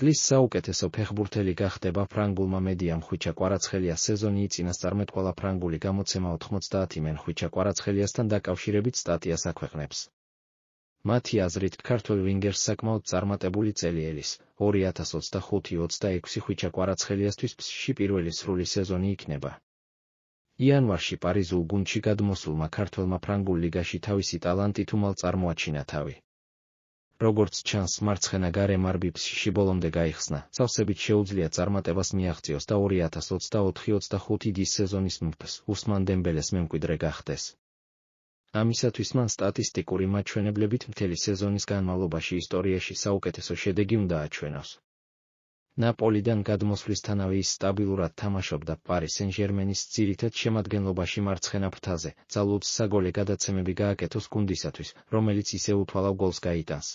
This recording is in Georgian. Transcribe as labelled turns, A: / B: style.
A: წლის საუკეთესო ფეხბურთელი გახდება ფრანგულმა მედიამ ხვიჩა კვარაცხელიას სეზონი წინასწარმეტ ყველა ფრანგული გამოცემა 90 მენ ხვიჩა კვარაცხელიასთან დაკავშირებით სტატიას აქვეყნებს. მათი აზრით, ქართველ ვინგერს საკმაოდ წარმატებული წელი ელის, 2025-26 ხვიჩა კვარაცხელიასთვის ფსში პირველი სრული სეზონი იქნება. იანვარში პარიზულ გუნდში გადმოსულმა ქართველმა ფრანგულ ლიგაში თავისი ტალანტით უმალ წარმოაჩინა თავი. როგორც ჩანს, მარცხენა გარემარბი ფსში ბოლომდე გაიხსნა, სავსებით შეუძლია წარმატებას მიაღწიოს და 2024-25 დის სეზონის მფს, უსმან დემბელეს მემკვიდრე გახდეს. ამისათვის მან სტატისტიკური მაჩვენებლებით მთელი სეზონის განმავლობაში ისტორიაში საუკეთესო შედეგი უნდა აჩვენოს. ნაპოლიდან გადმოსვლისთანავე ის სტაბილურად თამაშობდა პარი სენ-ჟერმენის ძირითად შემადგენლობაში მარცხენა ფრთაზე, ძალუძს საგოლე გადაცემები გააკეთოს გუნდისათვის, რომელიც ისევ უთვალავ გოლს გაიტანს.